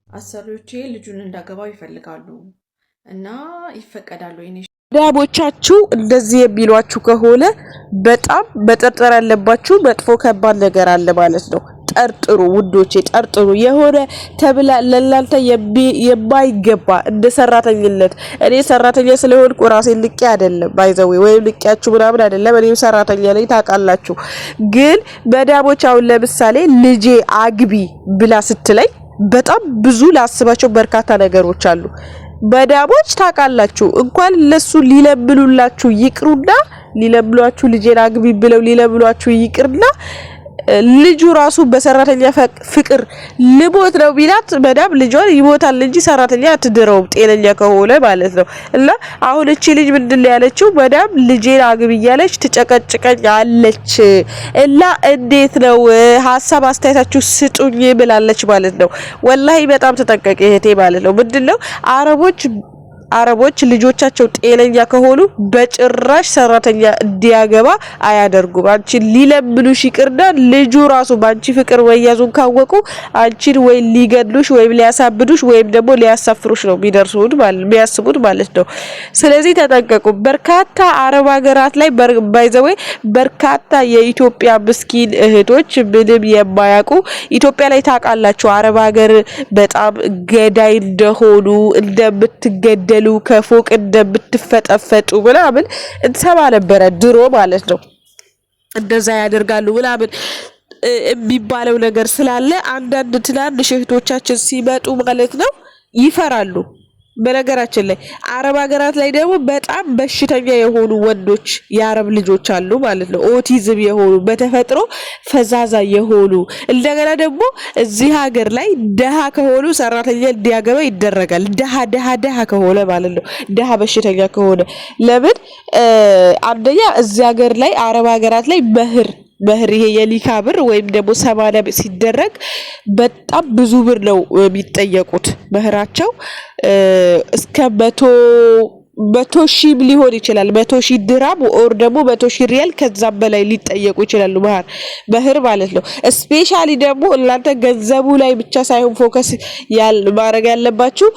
አሰሪዎቼ ልጁን እንዳገባው ይፈልጋሉ እና ይፈቀዳሉ። ዳቦቻችሁ እንደዚህ የሚሏችሁ ከሆነ በጣም መጠርጠር ያለባችሁ መጥፎ ከባድ ነገር አለ ማለት ነው። ጠርጥሩ ውዶቼ፣ ጠርጥሩ። የሆነ ተብላ ለላንተ የማይገባ እንደ ሰራተኝነት እኔ ሰራተኛ ስለሆንኩ ራሴን ልቄ አይደለም ባይዘው ወይም ልቄያችሁ ምናምን አይደለም። እኔም ሰራተኛ ነኝ ታውቃላችሁ። ግን በዳቦች አሁን ለምሳሌ ልጄ አግቢ ብላ ስትለኝ በጣም ብዙ ላስባቸው በርካታ ነገሮች አሉ። በዳቦች ታውቃላችሁ እንኳን ለሱ ሊለምኑላችሁ ይቅሩና ሊለምሏችሁ ልጄን አግቢ ብለው ሊለምሏችሁ ይቅርና ልጁ ራሱ በሰራተኛ ፍቅር ልሞት ነው ቢላት መዳም ልጇን ይሞታል እንጂ ሰራተኛ አትድረውም ጤነኛ ከሆነ ማለት ነው። እና አሁን እቺ ልጅ ምንድን ነው ያለችው? መዳም ልጄን አግቢ እያለች ትጨቀጭቀኝ አለች እና እንዴት ነው ሀሳብ አስተያየታችሁ ስጡኝ ብላለች ማለት ነው። ወላሂ በጣም ተጠንቀቂ እህቴ ማለት ነው። ምንድነው አረቦች ልጆቻቸው ጤነኛ ከሆኑ በጭራሽ ሰራተኛ እንዲያገባ አያደርጉም። አንቺን ሊለምኑሽ ይቅርና ልጁ ራሱ ባንቺ ፍቅር ወያዙን ካወቁ አንቺን ወይ ሊገድሉሽ ወይም ሊያሳብዱሽ ወይም ደግሞ ሊያሳፍሩሽ ነው የሚያስቡት ማለት ነው። ስለዚህ ተጠንቀቁ። በርካታ አረብ ሀገራት ላይ ባይዘዌ በርካታ የኢትዮጵያ ምስኪን እህቶች ምንም የማያውቁ ኢትዮጵያ ላይ ታውቃላችሁ አረብ ሀገር በጣም ገዳይ እንደሆኑ እንደምትገደሉ ከፎቅ እንደምትፈጠፈጡ ምናምን እንሰማ ነበረ ድሮ ማለት ነው። እንደዛ ያደርጋሉ ምናምን የሚባለው ነገር ስላለ አንዳንድ ትናንሽ እህቶቻችን ሲመጡ ማለት ነው ይፈራሉ። በነገራችን ላይ አረብ ሀገራት ላይ ደግሞ በጣም በሽተኛ የሆኑ ወንዶች የአረብ ልጆች አሉ ማለት ነው። ኦቲዝም የሆኑ በተፈጥሮ ፈዛዛ የሆኑ እንደገና ደግሞ እዚህ ሀገር ላይ ደሃ ከሆኑ ሰራተኛ እንዲያገባ ይደረጋል። ደሃ ከሆነ ማለት ነው። ደሃ በሽተኛ ከሆነ ለምን አንደኛ እዚህ ሀገር ላይ አረብ ሀገራት ላይ መህር ይሄ የሊካ ብር ወይም ደግሞ 80 ሲደረግ በጣም ብዙ ብር ነው የሚጠየቁት። መህራቸው እስከ 100 ሺህ ሊሆን ይችላል። 100 ሺህ ድራም ኦር ደግሞ 100 ሺህ ሪያል ከዛም በላይ ሊጠየቁ ይችላሉ። መህር ማለት ነው። ስፔሻሊ ደግሞ እናንተ ገንዘቡ ላይ ብቻ ሳይሆን ፎከስ ማድረግ ያለባችሁ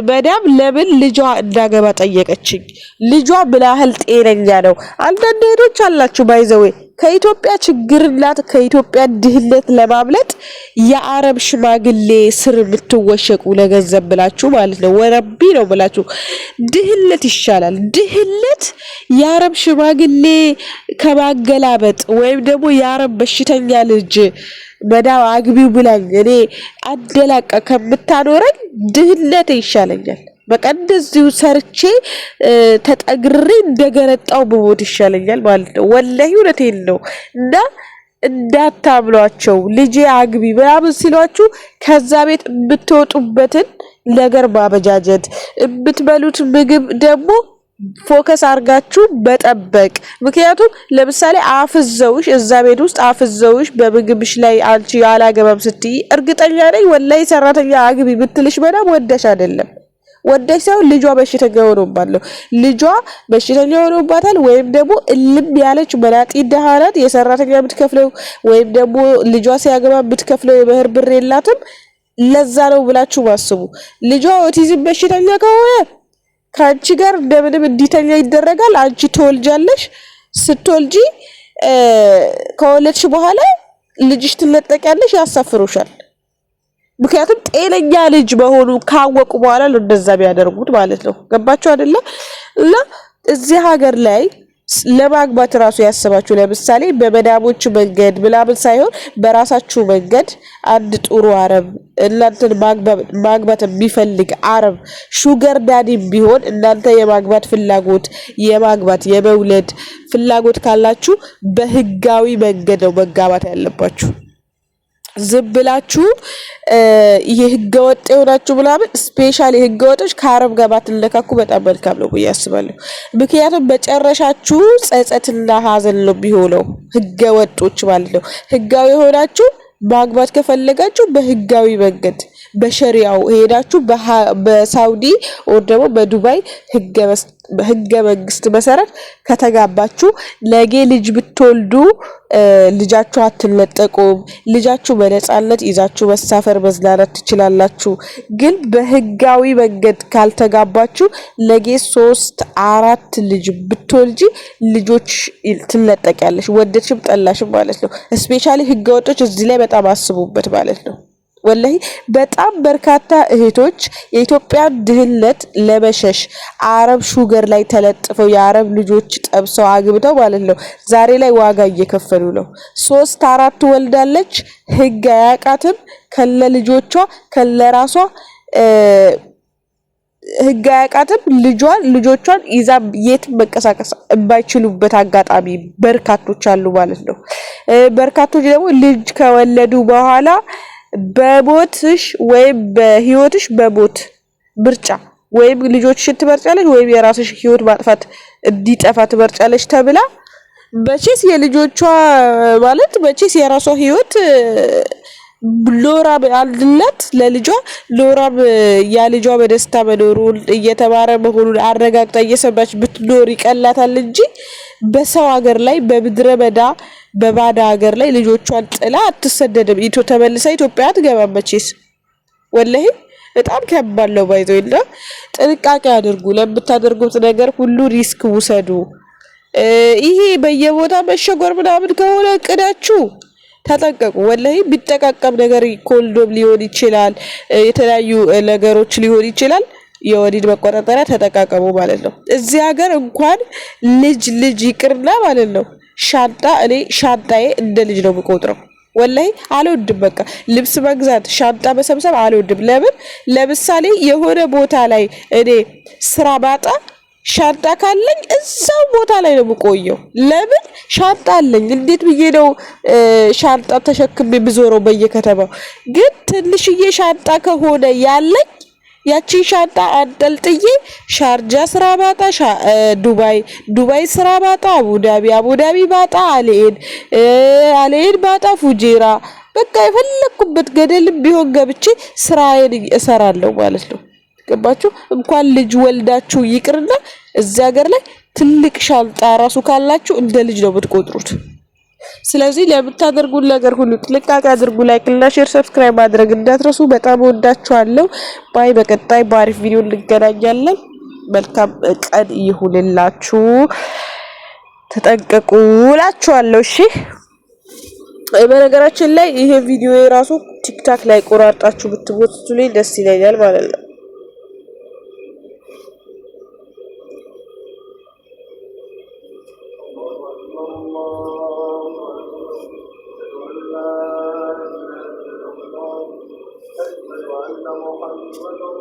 መዳም ለምን ልጇ እንዳገባ ጠየቀችኝ፣ ልጇ ምን ያህል ጤነኛ ነው። አንዳንድ ሄዶች አላችሁ ባይዘዌ ከኢትዮጵያ ችግርና ከኢትዮጵያ ድህነት ለማምለጥ የአረብ ሽማግሌ ስር የምትወሸቁ ለገንዘብ ብላችሁ ማለት ነው። ወረቢ ነው ብላችሁ ድህነት ይሻላል። ድህነት የአረብ ሽማግሌ ከማገላበጥ ወይም ደግሞ የአረብ በሽተኛ ልጅ መዳም አግቢው ብላኝ እኔ አደላቃ ከምታኖረኝ ድህነት ይሻለኛል። በቃ እንደዚሁ ሰርቼ ተጠግሬ እንደገረጣው በሞት ይሻለኛል ማለት ነው። ወላሂ እውነቴን ነው። እና እንዳታምሏቸው ልጄ አግቢ ምናምን ሲሏችሁ ከዛ ቤት የምትወጡበትን ነገር ማበጃጀት፣ የምትበሉት ምግብ ደግሞ ፎከስ አርጋችሁ በጠበቅ። ምክንያቱም ለምሳሌ አፍዘውሽ እዛ ቤት ውስጥ አፍዘውሽ በምግብሽ ላይ አንቺ አላገባም ስትይ እርግጠኛ ነኝ ወላሂ ሰራተኛ አግቢ ብትልሽ በጣም ወደሽ አይደለም ወደሽ ሳይሆን ልጇ በሽተኛ ሆኖባታል። ልጇ በሽተኛ ሆኖባታል ወይም ደግሞ እልም ያለች መላጢ ደሃ ናት። የሰራተኛ የምትከፍለው ወይም ደግሞ ልጇ ሲያገባ የምትከፍለው የመህር ብር የላትም። ለዛ ነው ብላችሁ ማስቡ። ልጇ ኦቲዝም በሽተኛ ከሆነ ከአንቺ ጋር እንደምንም እንዲተኛ ይደረጋል። አንቺ ትወልጃለሽ። ስትወልጂ ከወለድሽ በኋላ ልጅሽ ትነጠቂያለሽ፣ ያሳፍሩሻል። ምክንያቱም ጤነኛ ልጅ መሆኑ ካወቁ በኋላ ነው እንደዛ ቢያደርጉት ማለት ነው። ገባችሁ አይደለ? እና እዚህ ሀገር ላይ ለማግባት ራሱ ያሰባችሁ ለምሳሌ በመዳሞች መንገድ ምናምን ሳይሆን በራሳችሁ መንገድ አንድ ጥሩ አረብ እናንተን ማግባት የሚፈልግ አረብ ሹገር ዳዲ ቢሆን እናንተ የማግባት ፍላጎት የመውለድ ፍላጎት ካላችሁ በህጋዊ መንገድ ነው መጋባት ያለባችሁ። ዝም ብላችሁ ይሄ ህገወጥ የሆናችሁ ምናምን ስፔሻሊ ህገወጦች ከአረብ ጋር ባትለካኩ በጣም መልካም ነው ብዬ አስባለሁ። ምክንያቱም በጨረሻችሁ ጸጸትና ሀዘን ነው የሚሆነው። ህገወጦች ማለት ነው። ህጋዊ ሆናችሁ ማግባት ከፈለጋችሁ በህጋዊ መንገድ በሸሪያው ሄዳችሁ በሳውዲ ወር ደግሞ በዱባይ ህገ መንግስት መሰረት ከተጋባችሁ ነገ ልጅ ብትወልዱ ልጃችሁ አትነጠቁም። ልጃችሁ በነፃነት ይዛችሁ መሳፈር መዝናናት ትችላላችሁ። ግን በህጋዊ መንገድ ካልተጋባችሁ ነገ 3-4 ልጅ ብትወልጂ ልጆች ትነጠቂያለሽ፣ ወደድሽም ጠላሽም ማለት ነው። ስፔሻሊ ህገወጦች እዚህ ላይ በጣም አስቡበት ማለት ነው። ወላሂ በጣም በርካታ እህቶች የኢትዮጵያን ድህነት ለመሸሽ አረብ ሹገር ላይ ተለጥፈው የአረብ ልጆች ጠብሰው አግብተው ማለት ነው ዛሬ ላይ ዋጋ እየከፈሉ ነው። 3-4 ወልዳለች፣ ህግ አያውቃትም። ከለ ልጆቿ ከለ ራሷ ህግ አያውቃትም። ልጆቿን ይዛ የት መንቀሳቀስ የማይችሉበት አጋጣሚ በርካቶች አሉ ማለት ነው። በርካቶች ደግሞ ልጅ ከወለዱ በኋላ በሞትሽ ወይም በህይወትሽ በሞት ምርጫ ወይም ልጆችሽን ትመርጫለሽ ወይም የራስሽ ህይወት ማጥፋት እንዲጠፋ ትመርጫለሽ ተብላ መቼስ የልጆቿ ማለት መቼስ የራሷ ህይወት ሎራ አልድላት ለልጇ ሎራ ያ ልጇ በደስታ መኖሩን እየተማረ መሆኑን አረጋግጣ እየሰማች ብትኖር ይቀላታል እንጂ በሰው ሀገር ላይ በምድረ በዳ በባዳ ሀገር ላይ ልጆቿን ጥላ አትሰደድም። ተመልሳ ኢትዮጵያ አትገባም መቼስ። ወላሂ በጣም ከባድ ነው። ባይዘውና ጥንቃቄ አድርጉ። ለምታደርጉት ነገር ሁሉ ሪስክ ውሰዱ። ይሄ በየቦታ መሸጎር ምናምን ከሆነ እቅዳችሁ ተጠንቀቁ። ወላሂ ቢጠቃቀም ነገር ኮልዶም ሊሆን ይችላል፣ የተለያዩ ነገሮች ሊሆን ይችላል። የወሊድ መቆጣጠሪያ ተጠቃቀሙ ማለት ነው። እዚህ ሀገር እንኳን ልጅ ይቅርና ማለት ነው እኔ ሻንጣዬ እንደ ልጅ ነው የምቆጥረው። ወላሂ አልወድም። በቃ ልብስ መግዛት ሻንጣ መሰብሰብ አልወድም። ለምሳሌ የሆነ ቦታ ላይ እኔ ስራ ባጣ ሻንጣ ካለኝ እዛው ቦታ ላይ ነው የምቆየው። ለምን ሻንጣ አለኝ። እንዴት ብዬ ነው ሻንጣ ተሸክሜ ብዞረው በየከተማው? ግን ትንሽዬ ሻንጣ ከሆነ ያለኝ ያቺን ሻንጣ አንጠልጥዬ ሻርጃ ስራ ባጣ ዱባይ ስራ ባጣ አቡዳቢ ባጣ አልኤድ ባጣ ፉጄራ በቃ የፈለኩበት ገደልም ቢሆን ገብቼ ስራዬን እሰራለሁ ማለት ነው። ገባችሁ? እንኳን ልጅ ወልዳችሁ ይቅርና እዚህ ሀገር ላይ ትልቅ ሻንጣ ራሱ ካላችሁ እንደ ልጅ ነው የምትቆጥሩት። ስለዚህ ለምታደርጉት ነገር ሁሉ ጥንቃቄ አድርጉ። ላይክ እና ሼር ሰብስክራይብ ማድረግ እንዳትረሱ። በጣም ወዳችኋለሁ። ባይ። በቀጣይ በአሪፍ ቪዲዮ እንገናኛለን። መልካም ቀን ይሁንላችሁ። ተጠንቀቁ እላችኋለሁ። እሺ። በነገራችን ላይ ይሄ ቪዲዮ የራሱ ቲክታክ ላይ ቆራርጣችሁ ብትወስዱልኝ ደስ ይለኛል ማለት ነው። محمد